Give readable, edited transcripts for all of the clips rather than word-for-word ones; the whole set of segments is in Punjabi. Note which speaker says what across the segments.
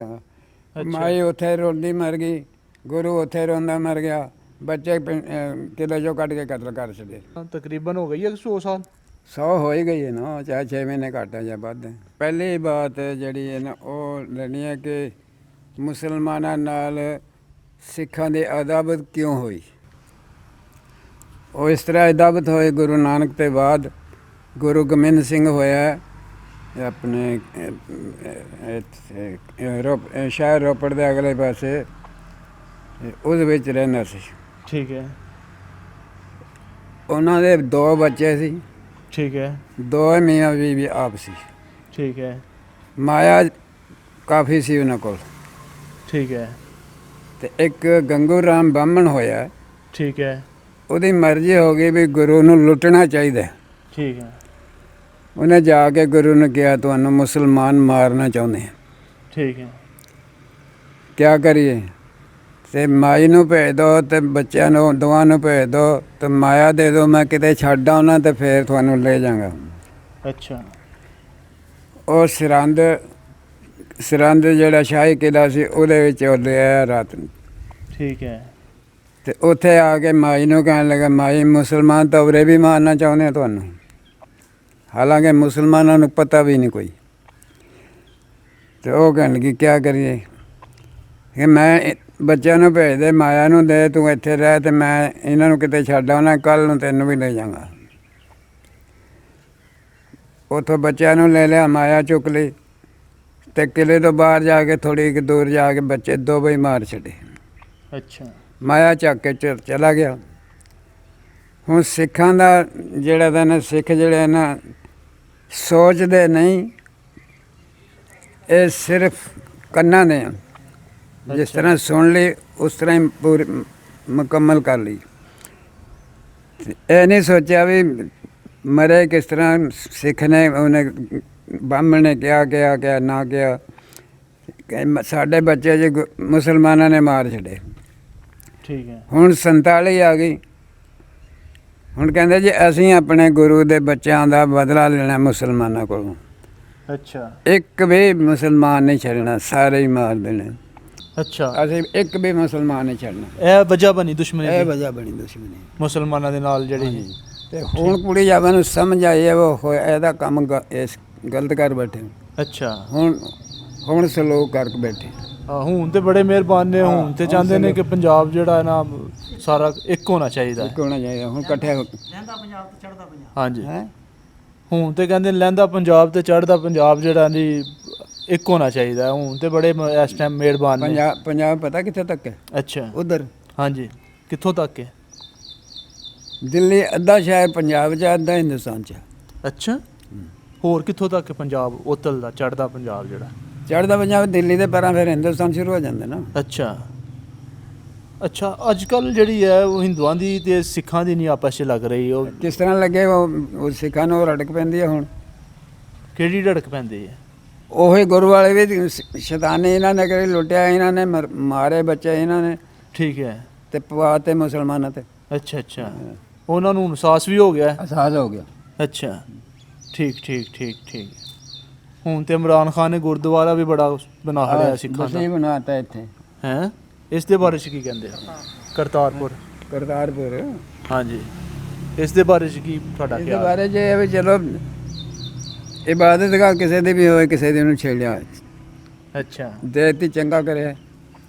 Speaker 1: ਮਾਈ ਉੱਥੇ ਰੋਂਦੀ ਮਰ ਗਈ, ਗੁਰੂ ਉੱਥੇ ਰੋਂਦਾ ਮਰ ਗਿਆ, ਬੱਚੇ ਕਿਲੋ ਚੋਂ ਕੱਢ ਕੇ ਕਤਲ ਕਰ ਛੱਡੇ।
Speaker 2: ਤਕਰੀਬਨ ਹੋ ਗਈ 100 ਸਾਲ
Speaker 1: 100 ਹੋ ਹੀ ਗਈ ਹੈ ਨਾ, ਚਾਹੇ 6 ਮਹੀਨੇ ਘੱਟ ਹੈ ਜਾਂ ਵੱਧ ਹੈ। ਪਹਿਲੀ ਬਾਤ ਜਿਹੜੀ ਹੈ ਨਾ ਉਹ ਲੈਣੀ ਹੈ ਕਿ ਮੁਸਲਮਾਨਾਂ ਨਾਲ ਸਿੱਖਾਂ ਦੀ ਅਦਾਵਤ ਕਿਉਂ ਹੋਈ। ਉਹ ਇਸ ਤਰ੍ਹਾਂ ਅਦਾਵਤ ਹੋਈ ਗੁਰੂ ਨਾਨਕ ਤੋਂ ਬਾਅਦ ਗੁਰੂ ਗੋਬਿੰਦ ਸਿੰਘ ਹੋਇਆ ਆਪਣੇ ਸ਼ਹਿਰ ਰੋਪੜ ਦੇ ਅਗਲੇ ਪਾਸੇ, ਉਹਦੇ ਵਿੱਚ ਰਹਿੰਦਾ ਸੀ।
Speaker 2: ਠੀਕ ਹੈ।
Speaker 1: ਉਹਨਾਂ ਦੇ 2 ਬੱਚੇ ਸੀ।
Speaker 2: ਠੀਕ ਹੈ।
Speaker 1: 2 ਮੀਆਂ ਬੀਵੀ ਆਪ ਸੀ।
Speaker 2: ਠੀਕ ਹੈ।
Speaker 1: ਮਾਇਆ ਕਾਫੀ ਸੀ ਉਹਨਾਂ ਕੋਲ।
Speaker 2: ਠੀਕ ਹੈ।
Speaker 1: ਤੇ ਇੱਕ ਗੰਗੂ ਰਾਮ ਬਾਹਮਣ ਹੋਇਆ।
Speaker 2: ਠੀਕ ਹੈ।
Speaker 1: ਉਹਦੀ ਮਰਜ਼ੀ ਹੋ ਗਈ ਵੀ ਗੁਰੂ ਨੂੰ ਲੁੱਟਣਾ ਚਾਹੀਦਾ।
Speaker 2: ਠੀਕ ਹੈ।
Speaker 1: ਉਹਨੇ ਜਾ ਕੇ ਗੁਰੂ ਨੂੰ ਕਿਹਾ ਤੁਹਾਨੂੰ ਮੁਸਲਮਾਨ ਮਾਰਨਾ ਚਾਹੁੰਦੇ ਆ।
Speaker 2: ਠੀਕ ਹੈ।
Speaker 1: ਕਿਆ ਕਰੀਏ? ਤੇ ਮਾਈ ਨੂੰ ਭੇਜ ਦਿਓ ਤੇ ਬੱਚਿਆਂ ਨੂੰ ਦੋਵਾਂ ਨੂੰ ਭੇਜ ਦਿਓ ਤੇ ਮਾਇਆ ਦੇ ਦਿਓ, ਮੈਂ ਕਿਤੇ ਛੱਡ ਆਉਣਾ ਤੇ ਫਿਰ ਤੁਹਾਨੂੰ ਲੈ ਜਾਵਾਂਗਾ।
Speaker 2: ਅੱਛਾ।
Speaker 1: ਉਹ ਸਰਹੰਦ ਜਿਹੜਾ ਸ਼ਾਹੀ ਕਿਲ੍ਹਾ ਸੀ ਉਹਦੇ ਵਿੱਚ ਉਹ ਲਿਆਇਆ ਰਾਤ ਨੂੰ।
Speaker 2: ਠੀਕ ਹੈ।
Speaker 1: ਤੇ ਉੱਥੇ ਆ ਕੇ ਮਾਈ ਨੂੰ ਕਹਿਣ ਲੱਗਾ, ਮਾਈ ਮੁਸਲਮਾਨ ਤਾਂ ਉਰੇ ਵੀ ਮਾਰਨਾ ਚਾਹੁੰਦੇ ਆ ਤੁਹਾਨੂੰ, ਹਾਲਾਂਕਿ ਮੁਸਲਮਾਨਾਂ ਨੂੰ ਪਤਾ ਵੀ ਨਹੀਂ ਕੋਈ। ਤੇ ਉਹ ਕਹਿਣ ਲੱਗੀ ਕਿਆ ਕਰੀਏ ਕਿ ਮੈਂ ਬੱਚਿਆਂ ਨੂੰ ਭੇਜ ਦੇ, ਮਾਇਆ ਨੂੰ ਦੇ, ਤੂੰ ਇੱਥੇ ਰਹਿ ਤੇ ਮੈਂ ਇਹਨਾਂ ਨੂੰ ਕਿਤੇ ਛੱਡ ਆਉਣਾ, ਕੱਲ੍ਹ ਨੂੰ ਤੈਨੂੰ ਵੀ ਲੈ ਜਾਵਾਂਗਾ। ਉੱਥੋਂ ਬੱਚਿਆਂ ਨੂੰ ਲੈ ਲਿਆ, ਮਾਇਆ ਚੁੱਕ ਲਈ ਤੇ ਕਿਲੇ ਤੋਂ ਬਾਹਰ ਜਾ ਕੇ ਥੋੜ੍ਹੀ ਕੁ ਦੂਰ ਜਾ ਕੇ ਬੱਚੇ 2 ਵਜੇ ਮਾਰ ਛੱਡੇ।
Speaker 2: ਅੱਛਾ। ਮਾਇਆ
Speaker 1: ਚੱਕ ਕੇ ਚਲਾ ਗਿਆ। ਹੁਣ ਸਿੱਖਾਂ ਦਾ ਜਿਹੜਾ ਤਾਂ ਨਾ, ਸਿੱਖ ਜਿਹੜੇ ਨਾ ਸੋਚਦੇ ਨਹੀਂ, ਇਹ ਸਿਰਫ ਕੰਨਾਂ ਦੇ ਆ, ਜਿਸ ਤਰ੍ਹਾਂ ਸੁਣ ਲਈ ਉਸ ਤਰ੍ਹਾਂ ਹੀ ਪੂਰੀ ਮੁਕੰਮਲ ਕਰ ਲਈ। ਇਹ ਨਹੀਂ ਸੋਚਿਆ ਵੀ ਮਰੇ ਕਿਸ ਤਰ੍ਹਾਂ। ਸਿੱਖ ਨੇ ਉਹਨੇ ਬਾਹਮਣ ਨੇ ਕਿਹਾ ਨਾ ਕਿਹਾ, ਸਾਡੇ ਬੱਚੇ ਜੀ ਮੁਸਲਮਾਨਾਂ ਨੇ ਮਾਰ ਛੱਡੇ।
Speaker 2: ਠੀਕ ਹੈ।
Speaker 1: ਹੁਣ 47 ਆ ਗਈ। ਹੁਣ ਕਹਿੰਦੇ ਜੀ ਅਸੀਂ ਆਪਣੇ ਗੁਰੂ ਦੇ ਬੱਚਿਆਂ ਦਾ ਬਦਲਾ ਲੈਣਾ ਮੁਸਲਮਾਨਾਂ ਕੋਲੋਂ।
Speaker 2: ਅੱਛਾ।
Speaker 1: ਇੱਕ ਵੀ ਮੁਸਲਮਾਨ ਨਹੀਂ ਛੱਡਣਾ, ਸਾਰੇ ਹੀ ਮਾਰ ਦੇਣੇ।
Speaker 2: ਅੱਛਾ।
Speaker 1: ਅਸੀਂ ਇੱਕ ਵੀ ਮੁਸਲਮਾਨ ਨਹੀਂ ਛੱਡਣਾ।
Speaker 2: ਇਹ ਵਜ੍ਹਾ ਬਣੀ ਦੁਸ਼ਮਣੀ,
Speaker 1: ਇਹ ਵਜ੍ਹਾ ਬਣੀ ਦੁਸ਼ਮਣੀ
Speaker 2: ਮੁਸਲਮਾਨਾਂ ਦੇ ਨਾਲ ਜਿਹੜੀ।
Speaker 1: ਤੇ ਹੁਣ ਕੁੜੀ ਜਾਵਾਂ ਨੂੰ ਸਮਝ ਆਈ ਉਹ ਇਹਦਾ ਕੰਮ ਇਸ ਗਲਤ ਕਰ ਬੈਠੇ।
Speaker 2: ਅੱਛਾ।
Speaker 1: ਹੁਣ ਸਲੋਕ ਕਰਕੇ ਬੈਠੇ।
Speaker 2: ਹੁਣ ਤੇ ਬੜੇ ਮਿਹਰਬਾਨ ਨੇ। ਹੁਣ ਤੇ ਚਾਹੁੰਦੇ ਨੇ ਕਿ ਪੰਜਾਬ ਜਿਹੜਾ ਹੈ ਨਾ ਸਾਰਾ ਇੱਕ ਹੋਣਾ ਚਾਹੀਦਾ।
Speaker 1: ਇੱਕ ਹੋਣਾ ਚਾਹੀਦਾ। ਹੁਣ ਇਕੱਠੇ
Speaker 2: ਲਹਿੰਦਾ ਪੰਜਾਬ ਤੇ ਚੜ੍ਹਦਾ ਪੰਜਾਬ। ਹਾਂਜੀ। ਹੁਣ ਤੇ ਕਹਿੰਦੇ ਲਹਿੰਦਾ ਪੰਜਾਬ ਤੇ ਚੜ੍ਹਦਾ ਪੰਜਾਬ ਜਿਹੜਾ ਦੀ ਇੱਕ ਹੋਣਾ ਚਾਹੀਦਾ। ਹੁਣ ਤੇ ਬੜੇ ਇਸ ਟਾਈਮ ਮਿਹਰਬਾਨ ਨੇ।
Speaker 1: ਪੰਜਾਬ ਪਤਾ ਕਿੱਥੇ ਤੱਕ ਹੈ?
Speaker 2: ਅੱਛਾ।
Speaker 1: ਉਧਰ।
Speaker 2: ਹਾਂਜੀ। ਕਿੱਥੋਂ ਤੱਕ ਹੈ?
Speaker 1: ਦਿੱਲੀ ਅੱਧਾ ਸ਼ਹਿਰ ਪੰਜਾਬ 'ਚ, ਅੱਧਾ ਹਿੰਦੁਸਤਾਨ 'ਚ।
Speaker 2: ਅੱਛਾ। ਹੋਰ ਕਿੱਥੋਂ ਤੱਕ ਪੰਜਾਬ ਉਤਲ ਦਾ ਚੜ੍ਹਦਾ ਪੰਜਾਬ ਜਿਹੜਾ?
Speaker 1: ਚੜ੍ਹਦਾ ਪੰਜਾਬ ਦਿੱਲੀ ਦੇ ਪਰਾਂ ਫਿਰ ਹਿੰਦੁਸਤਾਨ ਸ਼ੁਰੂ ਹੋ ਜਾਂਦੇ ਨਾ।
Speaker 2: ਅੱਛਾ। ਅੱਛਾ। ਅੱਜ ਕੱਲ੍ਹ ਜਿਹੜੀ ਹੈ ਉਹ ਹਿੰਦੂਆਂ ਦੀ ਤੇ ਸਿੱਖਾਂ ਦੀ ਨਹੀਂ ਆਪਸ 'ਚ ਲੱਗ ਰਹੀ। ਉਹ
Speaker 1: ਕਿਸ ਤਰ੍ਹਾਂ ਲੱਗੇ? ਉਹ ਸਿੱਖਾਂ ਨੂੰ ਰੜਕ ਪੈਂਦੀ ਹੈ ਹੁਣ।
Speaker 2: ਕਿਹੜੀ ਰੜਕ ਪੈਂਦੀ ਹੈ?
Speaker 1: ਉਹੀ ਗੁਰੂ ਵਾਲੇ ਵੀ ਸ਼ੈਤਾਨੀ ਇਹਨਾਂ ਨੇ ਕਰੀ, ਲੁੱਟਿਆ ਇਹਨਾਂ ਨੇ, ਮਾਰੇ ਬੱਚੇ ਇਹਨਾਂ ਨੇ।
Speaker 2: ਠੀਕ ਹੈ।
Speaker 1: ਤੇ ਪਵਾ ਤੇ ਮੁਸਲਮਾਨਾਂ ਤੇ।
Speaker 2: ਅੱਛਾ। ਅੱਛਾ। ਉਹਨਾਂ ਨੂੰ ਅਹਿਸਾਸ ਵੀ ਹੋ ਗਿਆ?
Speaker 1: ਅਹਿਸਾਸ ਹੋ ਗਿਆ।
Speaker 2: ਅੱਛਾ। ਠੀਕ। ਹੁਣ ਤੇ ਇਮਰਾਨ ਖਾਨ ਨੇ ਗੁਰਦੁਆਰਾ ਵੀ ਬੜਾ ਬਣਾ ਲਿਆ ਸਿੱਖਾਂ ਦਾ।
Speaker 1: ਬਣਾਤਾ ਇੱਥੇ।
Speaker 2: ਹੈ ਇਸ ਦੇ ਬਾਰੇ 'ਚ ਕੀ ਕਹਿੰਦੇ? ਕਰਤਾਰਪੁਰ।
Speaker 1: ਹਾਂਜੀ।
Speaker 2: ਇਸ ਦੇ ਬਾਰੇ 'ਚ ਕੀ ਤੁਹਾਡਾ ਖਿਆਲ?
Speaker 1: ਇਸ ਬਾਰੇ 'ਚ ਇਹ ਵੀ ਚਲੋ ਇਬਾਦਤ ਕਿਸੇ ਦੀ ਵੀ ਹੋਏ, ਕਿਸੇ ਦੀ ਨੂੰ ਛੇੜਿਆ। ਅੱਛਾ। ਦੇਤੀ ਚੰਗਾ ਕਰਿਆ।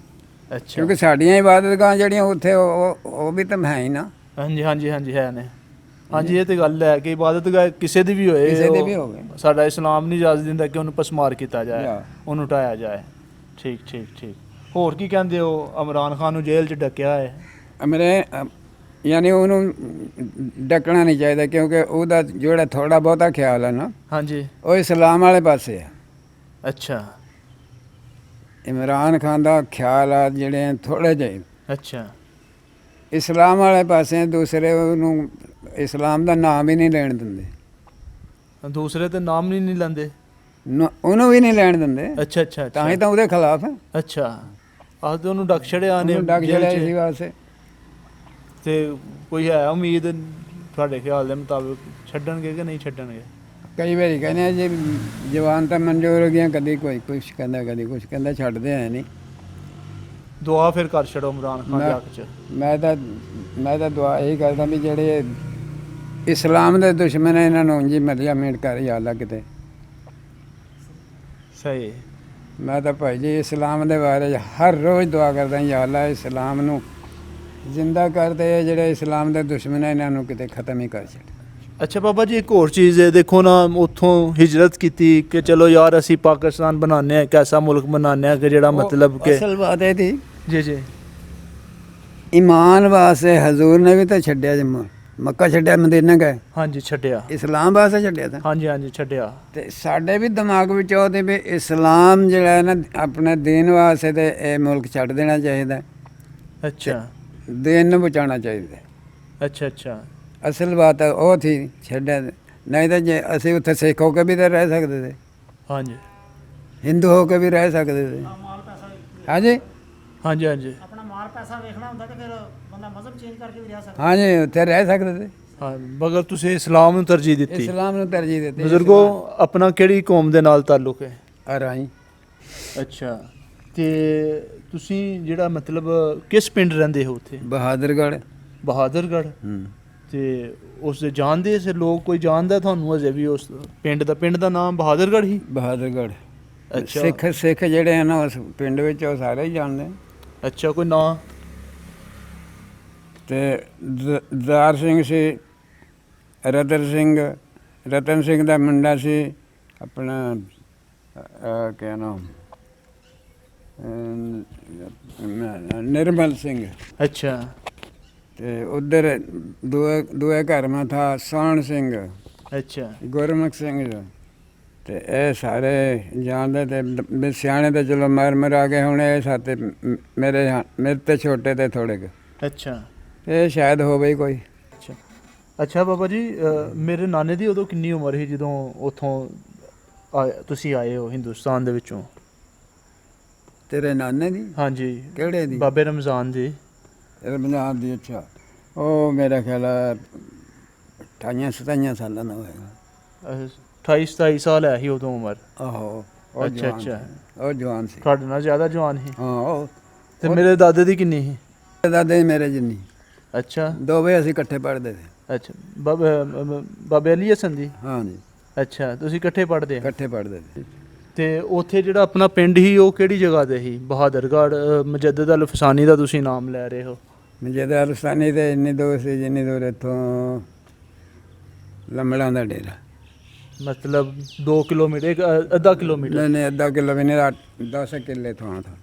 Speaker 1: ਅੱਛਾ। ਕਿਉਂਕਿ ਸਾਡੀਆਂ ਇਬਾਦਤਗਾਹਾਂ ਜਿਹੜੀਆਂ ਉੱਥੇ ਉਹ ਵੀ ਤਾਂ ਹੈ ਹੀ ਨਾ। ਹਾਂਜੀ
Speaker 2: ਹੈ ਨੇ। ਹਾਂਜੀ। ਇਹ ਤੇ ਗੱਲ ਹੈ ਕਿ ਇਬਾਦਤਗਾਹ ਕਿਸੇ ਦੀ ਵੀ ਹੋਵੇ, ਸਾਡਾ ਇਸਲਾਮ ਨਹੀਂ ਇਜਾਜ਼ਤ ਦਿੰਦਾ ਕਿ ਉਹਨੂੰ ਪਸਮਾਰ ਕੀਤਾ ਜਾਏ, ਉਹਨੂੰ ਢਾਇਆ ਜਾਏ। ਠੀਕ। ਹੋਰ ਕੀ ਕਹਿੰਦੇ ਹੋ? ਇਮਰਾਨ ਖਾਨ ਨੂੰ ਜੇਲ੍ਹ 'ਚ ਡੱਕਿਆ ਹੈ।
Speaker 1: ਯਾਨੀ ਉਹਨੂੰ ਡੱਕਣਾ ਨਹੀਂ ਚਾਹੀਦਾ, ਕਿਉਂਕਿ ਉਹਦਾ ਜਿਹੜਾ ਥੋੜ੍ਹਾ ਬਹੁਤਾ ਖਿਆਲ ਹੈ ਨਾ, ਹਾਂਜੀ, ਉਹ ਇਸਲਾਮ ਵਾਲੇ ਪਾਸੇ ਹੈ। ਅੱਛਾ। ਇਮਰਾਨ ਖਾਨ ਦਾ ਖਿਆਲ ਆ ਜਿਹੜੇ ਥੋੜ੍ਹੇ ਜਿਹੇ। ਅੱਛਾ। ਇਸਲਾਮ ਵਾਲੇ ਪਾਸੇ। ਦੂਸਰੇ ਉਹਨੂੰ ਇਸਲਾਮ ਦਾ ਨਾਮ ਹੀ ਨਹੀਂ ਲੈਣ ਦਿੰਦੇ।
Speaker 2: ਦੂਸਰੇ ਤੇ ਨਾਮ ਨਹੀਂ ਲੈਂਦੇ?
Speaker 1: ਉਹਨੂੰ ਵੀ ਨਹੀਂ ਲੈਣ ਦਿੰਦੇ।
Speaker 2: ਅੱਛਾ।
Speaker 1: ਤਾਂ ਹੀ ਤਾਂ ਉਹਦੇ ਖਿਲਾਫ ਹੈ।
Speaker 2: ਅੱਛਾ। ਆਹ ਤੇ ਉਹਨੂੰ ਡੱਕ ਛੜਿਆ ਨੇ।
Speaker 1: ਇਸੇ ਵਾਸਤੇ।
Speaker 2: ਤੇ ਕੋਈ ਹੈ ਉਮੀਦ ਤੁਹਾਡੇ ਖਿਆਲ ਦੇ ਮੁਤਾਬਿਕ ਛੱਡਣਗੇ ਕਿ ਨਹੀਂ ਛੱਡਣਗੇ?
Speaker 1: ਕਈ ਵਾਰੀ ਕਹਿੰਦੇ ਆ ਜੀ ਜਵਾਨ ਤਾਂ ਮਨਜ਼ੂਰ ਹੋ ਗਈਆਂ, ਕਦੀ ਕੋਈ ਕੁਛ ਕਹਿੰਦਾ, ਕਦੀ ਕੁਛ ਕਹਿੰਦਾ, ਛੱਡਦੇ ਹੈ ਨਹੀਂ।
Speaker 2: ਦੁਆ ਫਿਰ ਕਰ ਛੱਡੋ ਇਮਰਾਨ ਖਾਨ ਦੇ ਹੱਕ 'ਚ।
Speaker 1: ਮੈਂ ਤਾਂ ਦੁਆ ਇਹੀ ਕਰਦਾ ਵੀ ਜਿਹੜੇ ਇਸਲਾਮ ਦੇ ਦੁਸ਼ਮਣ ਹੈ ਇਹਨਾਂ ਨੂੰ ਜੀ ਮਰਿਆ ਮੇਟ ਕਰ ਯਾ ਅੱਲਾ ਕਿਤੇ।
Speaker 2: ਸਹੀ।
Speaker 1: ਮੈਂ ਤਾਂ ਭਾਈ ਜੀ ਇਸਲਾਮ ਦੇ ਬਾਰੇ ਹਰ ਰੋਜ਼ ਦੁਆ ਕਰਦਾ ਯਾ ਅੱਲਾ ਇਸਲਾਮ ਨੂੰ ਜ਼ਿੰਦਾ ਕਰਦੇ, ਜਿਹੜੇ ਇਸਲਾਮ ਦੇ ਦੁਸ਼ਮਣ ਹੈ ਇਹਨਾਂ ਨੂੰ ਕਿਤੇ ਖਤਮ ਹੀ ਕਰ ਛੱਡ।
Speaker 2: ਅੱਛਾ ਬਾਬਾ ਜੀ, ਇੱਕ ਹੋਰ ਚੀਜ਼ ਹੈ, ਦੇਖੋ ਨਾ ਉੱਥੋਂ ਹਿਜਰਤ ਕੀਤੀ ਕਿ ਚਲੋ ਯਾਰ ਅਸੀਂ ਪਾਕਿਸਤਾਨ ਬਣਾਉਂਦੇ ਹਾਂ, ਇੱਕ ਐਸਾ ਮੁਲਕ ਬਣਾਉਂਦੇ ਹਾਂ ਕਿ ਜਿਹੜਾ ਮਤਲਬ ਕਿ
Speaker 1: ਅਸਲ ਬਾਤ ਇਹ ਥੀ
Speaker 2: ਜੀ ਜੀ
Speaker 1: ਈਮਾਨ ਵਾਸਤੇ ਹਜ਼ੂਰ ਨੇ ਵੀ ਤਾਂ ਛੱਡਿਆ ਜੀ, ਮੱਕਾ ਛੱਡਿਆ, ਮਦੀਨਾ ਗਏ,
Speaker 2: ਹਾਂਜੀ ਛੱਡਿਆ,
Speaker 1: ਇਸਲਾਮ ਵਾਸਤੇ ਛੱਡਿਆ ਤਾਂ।
Speaker 2: ਹਾਂਜੀ ਹਾਂਜੀ ਛੱਡਿਆ।
Speaker 1: ਤੇ ਸਾਡੇ ਵੀ ਦਿਮਾਗ ਵਿੱਚ ਉਹ ਤੇ ਵੀ ਇਸਲਾਮ ਜਿਹੜਾ ਹੈ ਨਾ ਆਪਣੇ ਦੀਨ ਵਾਸਤੇ ਤੇ ਇਹ ਮੁਲਕ ਛੱਡ ਦੇਣਾ ਚਾਹੀਦਾ,
Speaker 2: ਅੱਛਾ
Speaker 1: ਦੀਨ ਨੂੰ ਬਚਾਉਣਾ ਚਾਹੀਦਾ।
Speaker 2: ਅੱਛਾ ਅੱਛਾ।
Speaker 1: ਅਸਲ ਬਾਤ ਉਹ ਥੀ ਛੱਡਿਆ, ਨਹੀਂ ਤਾਂ ਜੇ ਅਸੀਂ ਉੱਥੇ ਸਿੱਖ ਹੋ ਕੇ ਵੀ ਤਾਂ ਰਹਿ ਸਕਦੇ ਤੇ,
Speaker 2: ਹਾਂਜੀ
Speaker 1: ਹਿੰਦੂ ਹੋ ਕੇ ਵੀ ਰਹਿ ਸਕਦੇ ਤੇ। ਹਾਂਜੀ
Speaker 2: ਹਾਂਜੀ ਹਾਂਜੀ
Speaker 3: ਆਪਣਾ ਮਾਲ ਪੈਸਾ ਵੇਖਣਾ ਹੁੰਦਾ ਤੇ ਫਿਰ ਬੰਦਾ ਮਜ਼ਹਬ ਚੇਂਜ ਕਰਕੇ ਵੀ ਰਹਿ ਸਕਦਾ।
Speaker 1: ਹਾਂਜੀ ਉੱਥੇ ਰਹਿ ਸਕਦੇ ਤੇ,
Speaker 2: ਹਾਂ, ਮਗਰ ਤੁਸੀਂ ਇਸਲਾਮ ਨੂੰ ਤਰਜੀਹ ਦਿੱਤੀ।
Speaker 1: ਇਸਲਾਮ ਨੂੰ ਤਰਜੀਹ ਦਿੱਤੀ।
Speaker 2: ਬਜ਼ੁਰਗੋ, ਆਪਣਾ ਕਿਹੜੀ ਕੌਮ ਦੇ ਨਾਲ ਤਾਲੁਕ ਹੈ?
Speaker 1: ਅਰਾਈ।
Speaker 2: ਅੱਛਾ, ਤੇ ਤੁਸੀਂ ਜਿਹੜਾ ਮਤਲਬ ਕਿਸ ਪਿੰਡ ਰਹਿੰਦੇ ਹੋ ਉੱਥੇ?
Speaker 1: ਬਹਾਦਰਗੜ੍ਹ।
Speaker 2: ਬਹਾਦਰਗੜ੍ਹ। ਤੇ ਉਸ ਦੇ ਜਾਣਦੇ ਸੀ ਲੋਕ, ਕੋਈ ਜਾਣਦਾ ਤੁਹਾਨੂੰ ਅਜੇ ਵੀ ਉਸ ਪਿੰਡ ਦਾ ਨਾਮ ਬਹਾਦਰਗੜ੍ਹ ਹੀ?
Speaker 1: ਬਹਾਦਰਗੜ੍ਹ।
Speaker 2: ਅੱਛਾ
Speaker 1: ਸਿੱਖ ਜਿਹੜੇ ਹਨ ਉਸ ਪਿੰਡ ਵਿੱਚ ਉਹ ਸਾਰੇ ਹੀ ਜਾਣਦੇ।
Speaker 2: ਅੱਛਾ, ਕੋਈ ਨਾਂ?
Speaker 1: ਤੇ ਦਾਰ ਸਿੰਘ ਸੀ, ਰਤਨ ਸਿੰਘ ਦਾ ਮੁੰਡਾ ਸੀ ਆਪਣਾ, ਕਿਆ ਨਾਮ, ਨਿਰਮਲ ਸਿੰਘ।
Speaker 2: ਅੱਛਾ।
Speaker 1: ਤੇ ਉਧਰ ਦੂਏ ਘਰ ਮਾ ਥਾ ਸੋਹਣ ਸਿੰਘ,
Speaker 2: ਅੱਛਾ
Speaker 1: ਗੁਰਮੁਖ ਸਿੰਘ। ਤੇ ਇਹ ਸਾਰੇ ਜਾਣਦੇ ਤੇ ਸਿਆਣੇ ਤੇ ਚਲੋ ਮਰ ਆ ਗਏ, ਹੁਣ ਇਹ ਸਾਤੇ ਮੇਰੇ ਤੇ ਛੋਟੇ ਤੇ ਥੋੜੇ ਕੁ,
Speaker 2: ਅੱਛਾ।
Speaker 1: ਇਹ ਸ਼ਾਇਦ ਹੋਵੇ ਹੀ ਕੋਈ।
Speaker 2: ਅੱਛਾ ਅੱਛਾ ਬਾਬਾ ਜੀ, ਮੇਰੇ ਨਾਨੇ ਦੀ ਉਦੋਂ ਕਿੰਨੀ ਉਮਰ ਸੀ ਜਦੋਂ ਉੱਥੋਂ ਤੁਸੀਂ ਆਏ ਹੋ ਹਿੰਦੁਸਤਾਨ ਦੇ ਵਿੱਚੋਂ?
Speaker 1: ਤੇਰੇ ਨਾਨੇ ਦੀ?
Speaker 2: ਹਾਂਜੀ।
Speaker 1: ਕਿਹੜੇ ਦੀ?
Speaker 2: ਬਾਬੇ ਰਮਜ਼ਾਨ ਦੀ।
Speaker 1: ਰਮਜ਼ਾਨ ਦੀ। ਅੱਛਾ, ਉਹ ਮੇਰਾ ਖਿਆਲ 28-27 ਸਾਲਾਂ ਦਾ ਹੋਏਗਾ।
Speaker 2: 28-27 ਸਾਲ ਹੈ ਸੀ ਉਦੋਂ ਉਮਰ?
Speaker 1: ਆਹੋ।
Speaker 2: ਅੱਛਾ ਅੱਛਾ।
Speaker 1: ਉਹ ਜਵਾਨ ਸੀ।
Speaker 2: ਤੁਹਾਡੇ ਨਾਲ ਜ਼ਿਆਦਾ ਜਵਾਨ ਸੀ?
Speaker 1: ਹਾਂ। ਉਹ
Speaker 2: ਤੇ ਮੇਰੇ ਦਾਦੇ ਦੀ ਕਿੰਨੀ ਸੀ?
Speaker 1: ਦਾਦੇ ਮੇਰੇ ਜਿੰਨੀ।
Speaker 2: ਅੱਛਾ।
Speaker 1: ਦੋਵੇਂ ਅਸੀਂ ਇਕੱਠੇ ਪੜ੍ਹਦੇ ਸੀ।
Speaker 2: ਅੱਛਾ, ਬਾਬੇ ਅਲੀ ਹਸਨ ਜੀ?
Speaker 1: ਹਾਂਜੀ।
Speaker 2: ਅੱਛਾ, ਤੁਸੀਂ ਇਕੱਠੇ ਪੜ੍ਹਦੇ?
Speaker 1: ਇਕੱਠੇ ਪੜ੍ਹਦੇ ਸੀ।
Speaker 2: ਤੇ ਉੱਥੇ ਜਿਹੜਾ ਆਪਣਾ ਪਿੰਡ ਸੀ ਉਹ ਕਿਹੜੀ ਜਗ੍ਹਾ ਤੇ ਸੀ? ਬਹਾਦਰਗੜ੍ਹ ਮੁਜੱਦਦ ਅਲ ਫਸਾਨੀ ਦਾ ਤੁਸੀਂ ਨਾਮ ਲੈ ਰਹੇ ਹੋ।
Speaker 1: ਮੁਜੱਦਦ ਅਲ ਫਸਾਨੀ ਤੇ ਇੰਨੀ ਦੂਰ ਸੀ ਜਿੰਨੀ ਦੂਰ ਇੱਥੋਂ ਲੰਬੜਾਂ ਦਾ ਡੇਰਾ।
Speaker 2: ਮਤਲਬ 2 ਕਿਲੋਮੀਟਰ, ਅੱਧਾ ਕਿਲੋਮੀਟਰ?
Speaker 1: ਨਹੀਂ, ਅੱਧਾ ਕਿਲੋਮੀਟਰ, 10 ਕਿੱਲੇ ਥਾਂ ਥਾ।